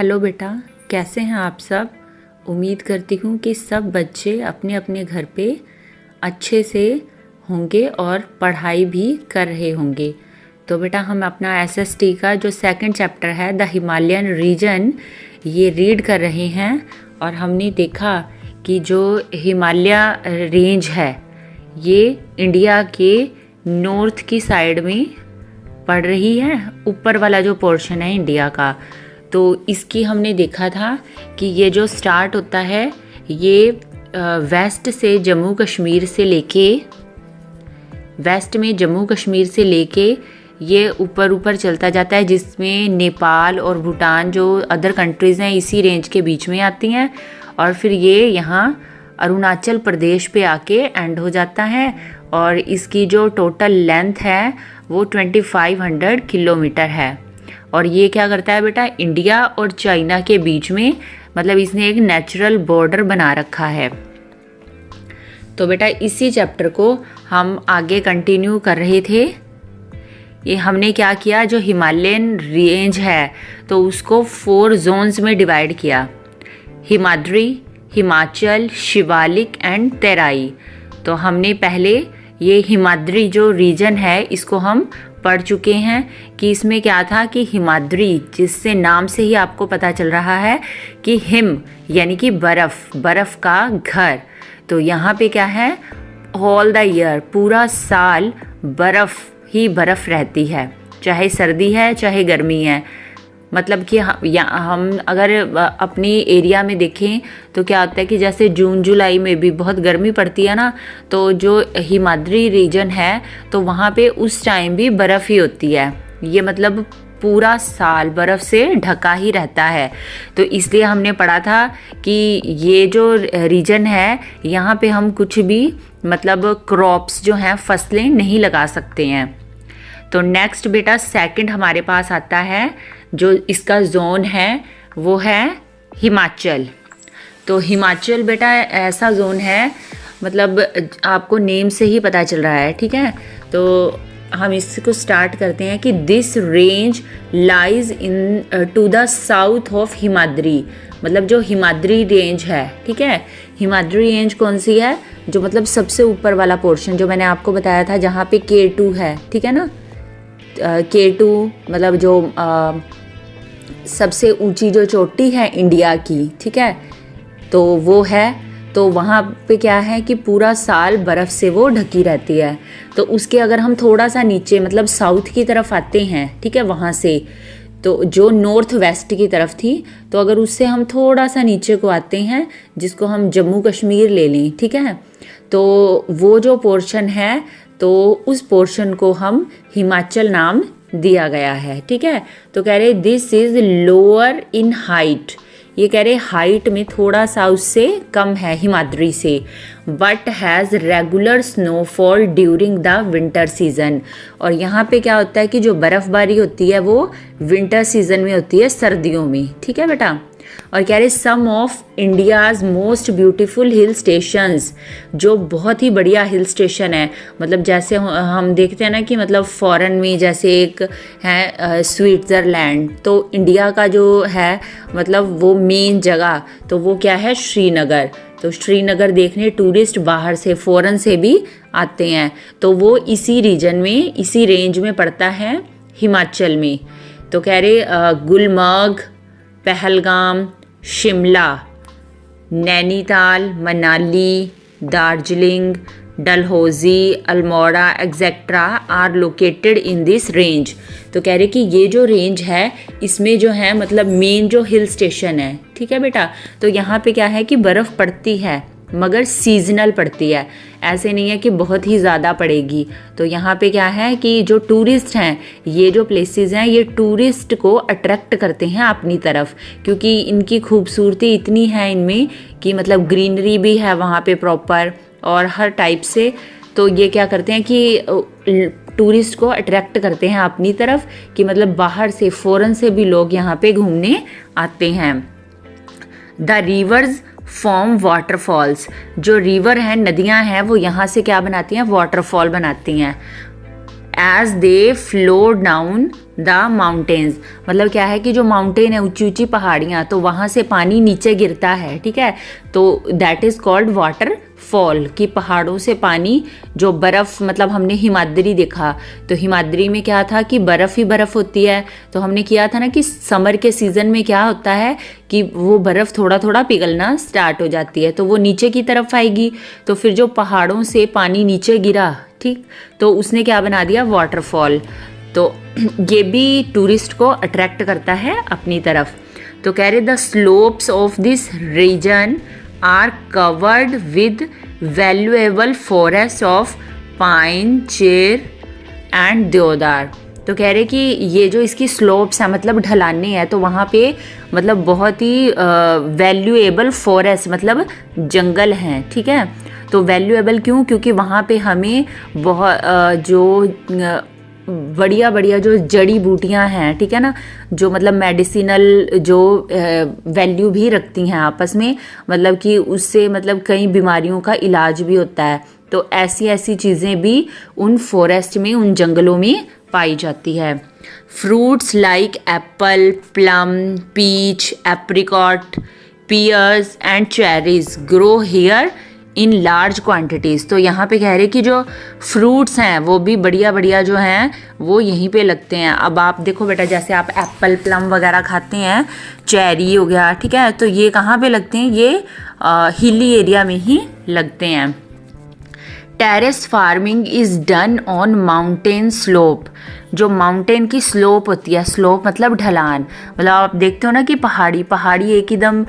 Hello बेटा, कैसे हैं आप सब। उम्मीद करती हूँ कि सब बच्चे अपने अपने घर पे अच्छे से होंगे और पढ़ाई भी कर रहे होंगे। तो बेटा हम अपना एसएसटी का जो सेकंड चैप्टर है द हिमालयन रीजन ये रीड कर रहे हैं। और हमने देखा कि जो हिमालय रेंज है ये इंडिया के नॉर्थ की साइड में पड़ रही है, ऊपर वाला जो पोर्शन है इंडिया का। तो इसकी हमने देखा था कि ये जो स्टार्ट होता है ये वेस्ट से जम्मू कश्मीर से लेके वेस्ट में जम्मू कश्मीर से लेके ये ऊपर ऊपर चलता जाता है, जिसमें नेपाल और भूटान जो अदर कंट्रीज़ हैं इसी रेंज के बीच में आती हैं। और फिर ये यहाँ अरुणाचल प्रदेश पे आके एंड हो जाता है। और इसकी जो टोटल लेंथ है वो 2500 किलोमीटर है। और ये क्या करता है बेटा, इंडिया और चाइना के बीच में मतलब इसने एक नेचुरल बॉर्डर बना रखा है। तो बेटा इसी चैप्टर को हम आगे कंटिन्यू कर रहे थे। ये हमने क्या किया, जो हिमालयन रेंज है तो उसको 4 जोन्स में डिवाइड किया, हिमाद्री, हिमाचल, शिवालिक एंड तेराई। तो हमने पहले ये हिमाद्री जो रीजन है इसको हम पढ़ चुके हैं कि इसमें क्या था कि हिमाद्री, जिससे नाम से ही आपको पता चल रहा है कि हिम यानी कि बर्फ़ का घर। तो यहाँ पे क्या है, ऑल द ईयर पूरा साल बर्फ़ ही बर्फ़ रहती है, चाहे सर्दी है चाहे गर्मी है। मतलब कि हम अगर अपनी एरिया में देखें तो क्या होता है कि जैसे जून जुलाई में भी बहुत गर्मी पड़ती है ना, तो जो हिमाद्री रीजन है तो वहाँ पे उस टाइम भी बर्फ़ ही होती है। ये मतलब पूरा साल बर्फ़ से ढका ही रहता है। तो इसलिए हमने पढ़ा था कि ये जो रीजन है यहाँ पे हम कुछ भी मतलब क्रॉप्स जो हैं फसलें नहीं लगा सकते हैं। तो नेक्स्ट बेटा सेकंड हमारे पास आता है, जो इसका जोन है वो है हिमाचल। तो हिमाचल बेटा ऐसा जोन है, मतलब आपको नेम से ही पता चल रहा है, ठीक है। तो हम इसको स्टार्ट करते हैं कि this range lies in to the south of Himadri. मतलब जो हिमाद्री रेंज है, ठीक है, हिमाद्री रेंज कौन सी है, जो मतलब सबसे ऊपर वाला पोर्शन जो मैंने आपको बताया था जहाँ पे K2 है, ठीक है ना। K2 मतलब जो सबसे ऊंची जो चोटी है इंडिया की, ठीक है, तो वो है। तो वहाँ पे क्या है कि पूरा साल बर्फ़ से वो ढकी रहती है। तो उसके अगर हम थोड़ा सा नीचे मतलब साउथ की तरफ आते हैं, ठीक है, वहाँ से तो जो नॉर्थ वेस्ट की तरफ थी, तो अगर उससे हम थोड़ा सा नीचे को आते हैं जिसको हम जम्मू कश्मीर ले लें, ठीक है, तो वो जो पोर्शन है तो उस पोर्शन को हम हिमाचल नाम दिया गया है, ठीक है। तो कह रहे this is lower in height, ये कह रहे हाइट में थोड़ा सा उससे कम है हिमाद्री से, but has regular snowfall during the winter season. और यहाँ पे क्या होता है कि जो बर्फ़बारी होती है वो विंटर सीजन में होती है, सर्दियों में, ठीक है बेटा। और कह रहे some of India's most beautiful hill stations, जो बहुत ही बढ़िया हिल स्टेशन है। मतलब जैसे हम देखते हैं ना कि मतलब फॉरेन में जैसे एक है स्विट्ज़रलैंड, तो इंडिया का जो है मतलब वो मेन जगह तो वो क्या है, श्रीनगर। तो श्रीनगर देखने टूरिस्ट बाहर से फॉरेन से भी आते हैं। तो वो इसी रीजन में इसी रेंज में पड़ता है, हिमाचल में। तो कह रहे Gulmarg, Pahalgam, Shimla, Nainital, Manali, Darjeeling, Dalhousie, Almora etcetera are located in this range. तो कह रहे कि ये जो रेंज है इसमें जो है मतलब मेन जो हिल स्टेशन है, ठीक है बेटा। तो यहाँ पे क्या है कि बर्फ़ पड़ती है मगर सीजनल पड़ती है, ऐसे नहीं है कि बहुत ही ज़्यादा पड़ेगी। तो यहाँ पे क्या है कि जो टूरिस्ट हैं, ये जो प्लेसेस हैं ये टूरिस्ट को अट्रैक्ट करते हैं अपनी तरफ, क्योंकि इनकी खूबसूरती इतनी है इनमें कि मतलब ग्रीनरी भी है वहाँ पे प्रॉपर और हर टाइप से। तो ये क्या करते हैं कि टूरिस्ट को अट्रैक्ट करते हैं अपनी तरफ, कि मतलब बाहर से फॉरेन से भी लोग यहाँ पे घूमने आते हैं। द रिवर्स फॉर्म वाटरफॉल्स, जो रिवर हैं, नदियां हैं, वो यहाँ से क्या बनाती हैं, वाटरफॉल बनाती हैं। As they flow down the mountains. मतलब क्या है कि जो माउंटेन है, ऊंची ऊंची पहाड़ियाँ, तो वहाँ से पानी नीचे गिरता है, ठीक है, तो that is called water fall, कि पहाड़ों से पानी, जो बर्फ़, मतलब हमने हिमाद्री देखा, तो हिमाद्री में क्या था कि बर्फ़ ही बर्फ़ होती है, तो हमने किया था ना कि समर के सीज़न में क्या होता है कि वो बर्फ़ थोड़ा थोड़ा पिघलना स्टार्ट हो जाती है, तो वो नीचे की तरफ आएगी, तो फिर जो पहाड़ों से पानी नीचे गिरा, ठीक, तो उसने क्या बना दिया, वाटरफॉल। तो ये भी टूरिस्ट को अट्रैक्ट करता है अपनी तरफ। तो कह रहे the slopes of this region are covered with valuable forest of pine, chir and deodar. तो कह रहे कि ये जो इसकी स्लोप्स हैं, मतलब ढलाने हैं, तो वहाँ पे मतलब बहुत ही वैल्यूएबल फॉरेस्ट, मतलब जंगल हैं, ठीक है। तो वैल्यूएबल क्यों? क्योंकि वहाँ पे हमें बहुत जो बढ़िया बढ़िया जो जड़ी बूटियां हैं, ठीक है ना, जो मतलब मेडिसिनल जो वैल्यू भी रखती हैं आपस में, मतलब कि उससे मतलब कई बीमारियों का इलाज भी होता है, तो ऐसी ऐसी चीज़ें भी उन फॉरेस्ट में, उन जंगलों में पाई जाती है। Fruits like apple, plum, peach, apricot, pears and cherries grow here in large quantities. तो यहाँ पे कह रहे कि जो फ्रूट्स हैं वो भी बढ़िया बढ़िया जो हैं वो यहीं पे लगते हैं। अब आप देखो बेटा, जैसे आप एप्पल, प्लम वगैरह खाते हैं, चेरी हो गया, ठीक है, तो ये कहाँ पे लगते हैं, ये हिली एरिया में ही लगते हैं। Terrace farming is done on mountain slope. जो माउंटेन की स्लोप होती है, स्लोप मतलब ढलान, मतलब आप देखते हो ना कि पहाड़ी एकदम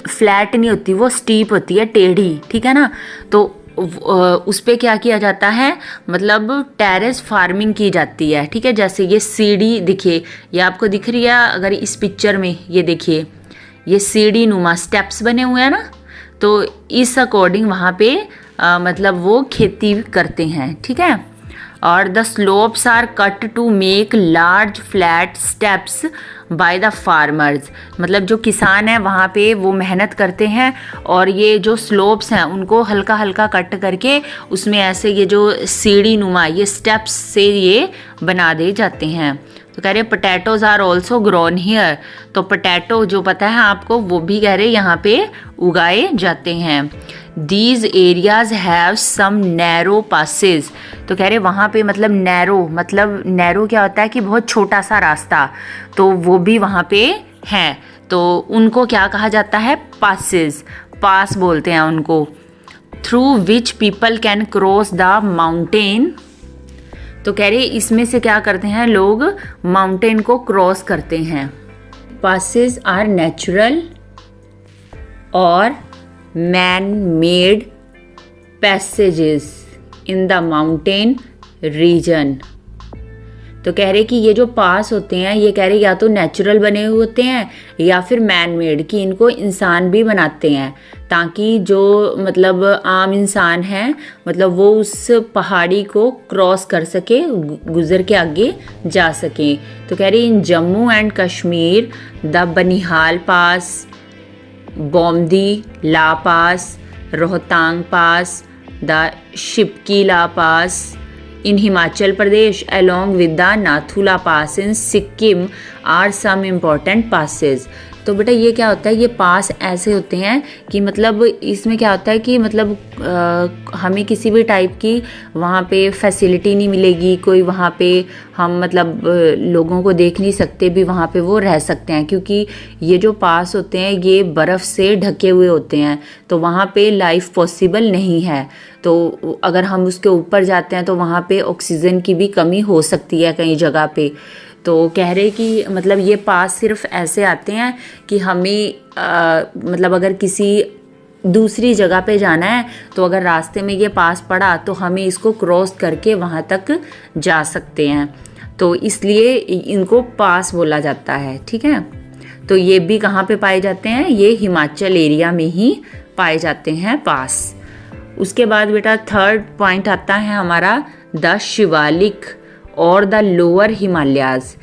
फ्लैट नहीं होती, वो स्टीप होती है, टेढ़ी, ठीक है ना, तो उस पर क्या किया जाता है, मतलब टेरेस फार्मिंग की जाती है, ठीक है। जैसे ये सीढ़ी दिखे, ये आपको दिख रही है अगर इस पिक्चर में, ये देखिए, ये सीढ़ी नुमा स्टेप्स बने हुए हैं ना, तो इस अकॉर्डिंग वहाँ पे मतलब वो खेती करते हैं, ठीक है। और the slopes are cut to make large flat steps by the farmers. मतलब जो किसान हैं वहाँ पे वो मेहनत करते हैं, और ये जो स्लोप्स हैं उनको हल्का हल्का कट करके उसमें ऐसे ये जो सीढ़ी नुमा ये स्टेप्स से ये बना दे जाते हैं। तो कह रहे potatoes are also grown here. तो पोटैटो जो पता है आपको, वो भी कह रहे यहाँ पे उगाए जाते हैं। These areas have some narrow passes. तो कह रहे वहाँ पे मतलब नैरो क्या होता है कि बहुत छोटा सा रास्ता, तो वो भी वहाँ पे है, तो उनको क्या कहा जाता है, पासेज, पास बोलते हैं उनको। Through which people can cross the mountain. तो कह रहे इसमें से क्या करते हैं लोग, माउंटेन को क्रॉस करते हैं। पासेज आर नेचुरल और man made passages in the mountain region. तो कह रहे कि ये जो पास होते हैं, ये कह रहे या तो नेचुरल बने हुए होते हैं या फिर मैन मेड, कि इनको इंसान भी बनाते हैं, ताकि जो मतलब आम इंसान है मतलब वो उस पहाड़ी को क्रॉस कर सके, गुजर के आगे जा सके। तो कह रही in Jammu and Kashmir the Banihal pass, Bomdi La pass, Rohtang pass, the Shipki La pass in Himachal Pradesh along with the Nathula Pass in Sikkim are some important passes। तो बेटा ये क्या होता है, ये पास ऐसे होते हैं कि मतलब इसमें क्या होता है कि मतलब हमें किसी भी टाइप की वहाँ पे फैसिलिटी नहीं मिलेगी, कोई वहाँ पे हम मतलब लोगों को देख नहीं सकते भी, वहाँ पे वो रह सकते हैं, क्योंकि ये जो पास होते हैं ये बर्फ़ से ढके हुए होते हैं, तो वहाँ पे लाइफ पॉसिबल नहीं है। तो अगर हम उसके ऊपर जाते हैं तो वहाँ पे ऑक्सीजन की भी कमी हो सकती है कई जगह पे। तो कह रहे कि मतलब ये पास सिर्फ ऐसे आते हैं कि हमें मतलब अगर किसी दूसरी जगह पे जाना है तो अगर रास्ते में ये पास पड़ा तो हमें इसको क्रॉस करके वहाँ तक जा सकते हैं, तो इसलिए इनको पास बोला जाता है, ठीक है। तो ये भी कहाँ पे पाए जाते हैं, ये हिमाचल एरिया में ही पाए जाते हैं पास। उसके बाद बेटा थर्ड पॉइंट आता है हमारा द शिवालिक और the lower Himalayas.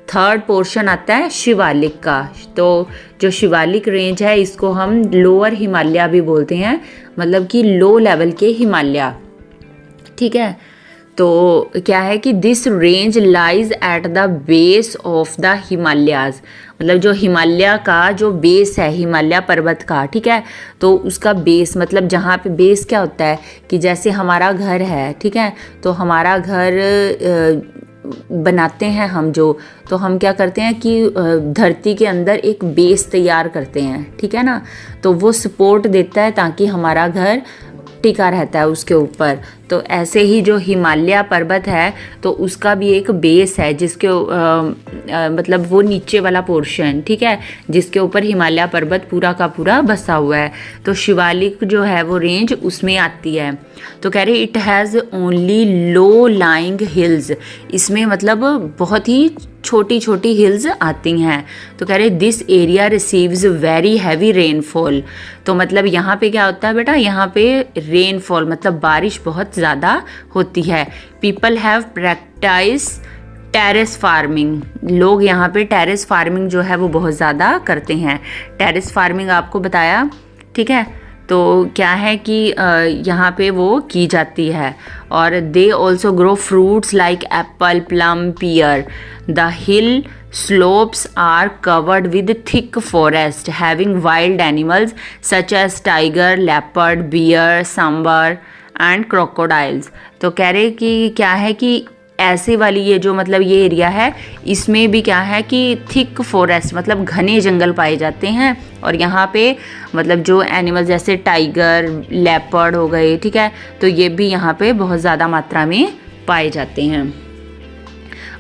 Third portion आता है शिवालिक का। तो जो शिवालिक रेंज है इसको हम लोअर हिमालय भी बोलते हैं, मतलब कि लो लेवल के हिमालय, ठीक है। तो क्या है कि this range lies at the base of the Himalayas, मतलब जो हिमालय का जो बेस है, हिमालय पर्वत का, ठीक है, तो उसका बेस मतलब जहाँ पे बेस क्या होता है कि जैसे हमारा घर है, ठीक है, तो हमारा घर बनाते हैं हम जो, तो हम क्या करते हैं कि धरती के अंदर एक बेस तैयार करते हैं, ठीक है ना, तो वो सपोर्ट देता है ताकि हमारा घर टिका रहता है उसके ऊपर। तो ऐसे ही जो हिमालय पर्वत है तो उसका भी एक बेस है जिसके मतलब वो नीचे वाला पोर्शन, ठीक है, जिसके ऊपर हिमालय पर्वत पूरा का पूरा बसा हुआ है। तो शिवालिक जो है वो रेंज उसमें आती है। तो कह रहे it has only low lying hills, इसमें मतलब बहुत ही छोटी छोटी हिल्स आती हैं। तो कह रहे this area receives very heavy rainfall, तो मतलब यहाँ पे क्या होता है बेटा, यहाँ पे रेनफॉल मतलब बारिश बहुत ज़्यादा होती है। People have practice terrace farming, लोग यहाँ पे टेरेस फार्मिंग जो है वो बहुत ज़्यादा करते हैं। टेरेस फार्मिंग आपको बताया, ठीक है, तो क्या है कि यहाँ पे वो की जाती है। और they also grow fruits like apple, plum, pear. The hill slopes are covered with thick forest having wild animals such as tiger, leopard, bear, sambar and crocodiles। तो कह रहे कि क्या है कि ऐसे वाली ये जो मतलब ये एरिया है इसमें भी क्या है कि थिक फॉरेस्ट मतलब घने जंगल पाए जाते हैं। और यहाँ पे मतलब जो एनिमल जैसे टाइगर, लेपर्ड हो गए, ठीक है, तो ये भी यहाँ पे बहुत ज़्यादा मात्रा में पाए जाते हैं।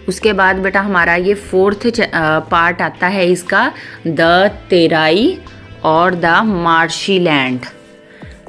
उसके बाद बेटा हमारा ये 4th पार्ट आता है इसका, द तेराई और द मार्शी लैंड।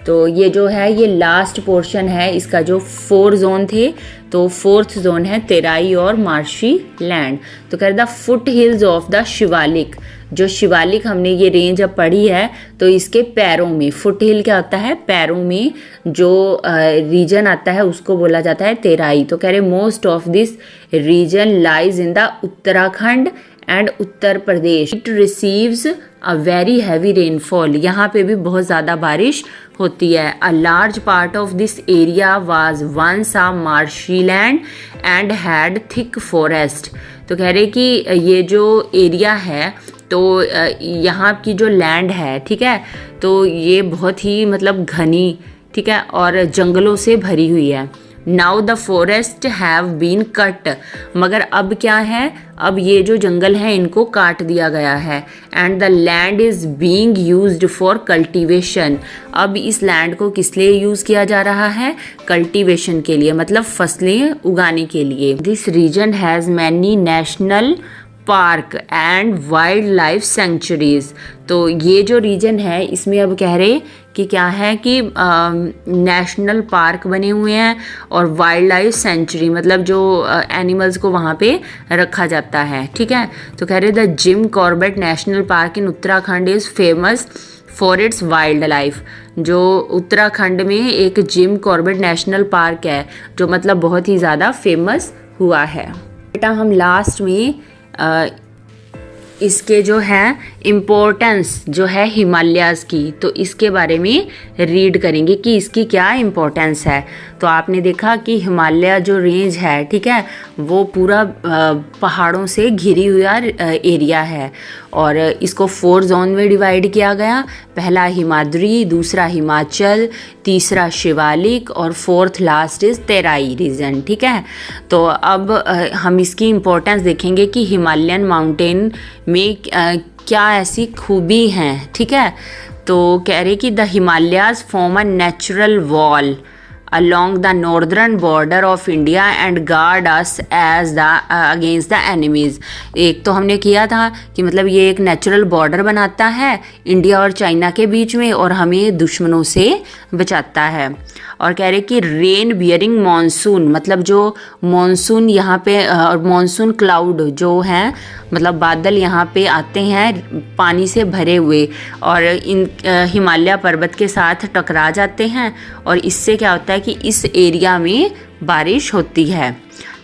तो ये जो है ये लास्ट पोर्शन है इसका, जो 4 जोन थे तो 4th जोन है तेराई और मार्शी लैंड। तो कह रहे the foot hills of the Shivalik, जो शिवालिक हमने ये रेंज अब पढ़ी है तो इसके पैरों में, फुट हिल क्या होता है, पैरों में जो रीजन आता है उसको बोला जाता है तेराई। तो कह रहे most of this region lies in the Uttarakhand and Uttar Pradesh. It receives a very heavy rainfall, यहाँ पे भी बहुत ज़्यादा बारिश होती है। A large part of this area was once a marshy land and had thick forest. तो कह रहे कि ये जो एरिया है तो यहाँ की जो लैंड है, ठीक है, तो ये बहुत ही मतलब घनी, ठीक है, और जंगलों से भरी हुई है। Now the forest have been cut, मगर अब क्या है, अब ये जो जंगल है इनको काट दिया गया है। And the land is being used for cultivation, अब इस लैंड को किस लिए यूज़ किया जा रहा है, कल्टीवेशन के लिए, मतलब फसलें उगाने के लिए। This region has many national park and wildlife sanctuaries. तो ये जो रीजन है इसमें अब कह रहे कि क्या है कि नेशनल पार्क बने हुए हैं और वाइल्ड लाइफ सेंचुरी मतलब जो एनिमल्स को वहाँ पे रखा जाता है, ठीक है। तो कह रहे the Jim Corbett national park in Uttarakhand is famous for its wild life. जो उत्तराखंड में एक जिम कॉर्बेट नेशनल पार्क है जो मतलब बहुत ही ज़्यादा फेमस हुआ है। बेटा हम लास्ट में इसके जो है इम्पोर्टेंस जो है हिमालयाज़ की, तो इसके बारे में रीड करेंगे कि इसकी क्या इम्पोर्टेंस है। तो आपने देखा कि हिमालय जो रेंज है, ठीक है, वो पूरा पहाड़ों से घिरी हुआ एरिया है और इसको 4 जोन में डिवाइड किया गया। पहला हिमाद्री, दूसरा हिमाचल, तीसरा शिवालिक और 4th last is Terai reason, ठीक है। तो अब हम इसकी इम्पोर्टेंस देखेंगे कि हिमालयन माउंटेन में क्या ऐसी खूबी हैं, ठीक है। तो कह रहे कि the Himalayas form a natural wall along the northern border of India and guard us as the against the enemies। एक तो हमने किया था कि मतलब ये एक नेचुरल बॉर्डर बनाता है इंडिया और चाइना के बीच में और हमें दुश्मनों से बचाता है। और कह रहे कि रेन बियरिंग मॉनसून, मतलब जो मॉनसून यहाँ पे मॉनसून क्लाउड जो हैं मतलब बादल यहाँ पे आते हैं पानी से भरे हुए और इन हिमालय पर्वत के साथ टकरा जाते हैं और इससे क्या होता है कि इस एरिया में बारिश होती है।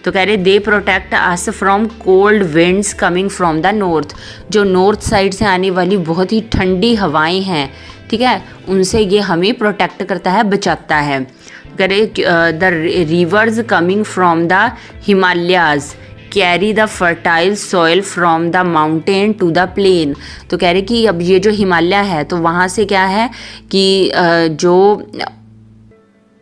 तो कह रहे they protect us from cold winds coming from the north, जो नॉर्थ साइड से आने वाली बहुत ही ठंडी हवाएं हैं, ठीक है, उनसे ये हमें प्रोटेक्ट करता है, बचाता है। कह रहे the rivers coming from the Himalayas carry the fertile soil from the mountain to the plain. तो कह रहे कि अब ये जो हिमालय है तो वहाँ से क्या है कि जो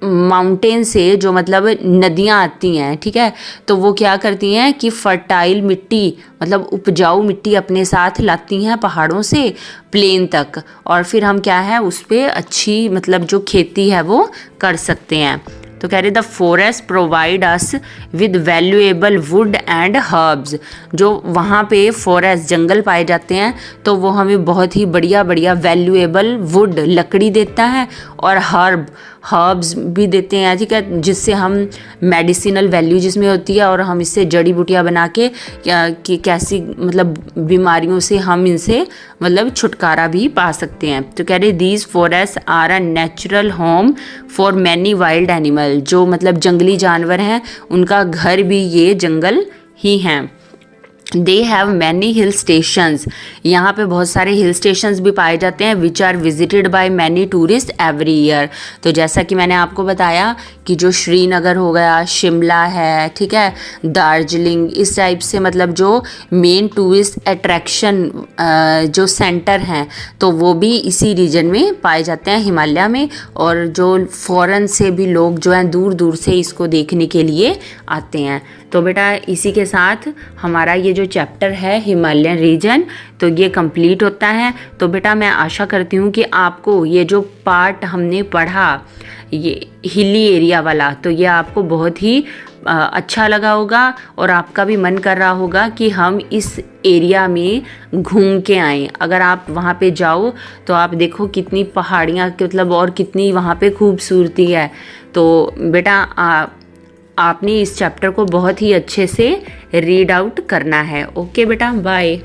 माउंटेन से जो मतलब नदियाँ आती हैं, ठीक है, तो वो क्या करती हैं कि फर्टाइल मिट्टी मतलब उपजाऊ मिट्टी अपने साथ लाती हैं पहाड़ों से प्लेन तक, और फिर हम क्या है उस पर अच्छी मतलब जो खेती है वो कर सकते हैं। तो कह रहे the forest provide us with valuable would and herbs, जो वहाँ पे फॉरेस्ट जंगल पाए जाते हैं तो वो हमें बहुत ही बढ़िया बढ़िया वैल्यूएबल वुड लकड़ी देता है, और हर्ब्स भी देते हैं, ठीक है, जिससे हम मेडिसिनल वैल्यू जिसमें होती है, और हम इससे जड़ी बूटियाँ बना के कि कैसी मतलब बीमारियों से हम इनसे मतलब छुटकारा भी पा सकते हैं। तो कह रहे these forest are a natural home for many wild animal, जो मतलब जंगली जानवर हैं उनका घर भी ये जंगल ही हैं। They have many hill stations, यहाँ पे बहुत सारे हिल स्टेशंस भी पाए जाते हैं which are visited by many tourist every year. तो जैसा कि मैंने आपको बताया कि जो श्रीनगर हो गया, शिमला है, ठीक है, दार्जिलिंग, इस टाइप से मतलब जो मेन टूरिस्ट अट्रैक्शन जो सेंटर हैं तो वो भी इसी रीजन में पाए जाते हैं, हिमालय में, और जो फॉरेन से भी लोग जो हैं दूर दूर से इसको देखने के लिए आते हैं। तो बेटा इसी के साथ हमारा ये जो चैप्टर है हिमालयन रीजन तो ये कंप्लीट होता है। तो बेटा मैं आशा करती हूँ कि आपको ये जो पार्ट हमने पढ़ा ये हिली एरिया वाला, तो ये आपको बहुत ही अच्छा लगा होगा, और आपका भी मन कर रहा होगा कि हम इस एरिया में घूम के आएँ। अगर आप वहाँ पे जाओ तो आप देखो कितनी पहाड़ियाँ मतलब और कितनी वहाँ पे खूबसूरती है। तो बेटा आपने इस चैप्टर को बहुत ही अच्छे से रीड आउट करना है। ओके बेटा, बाय।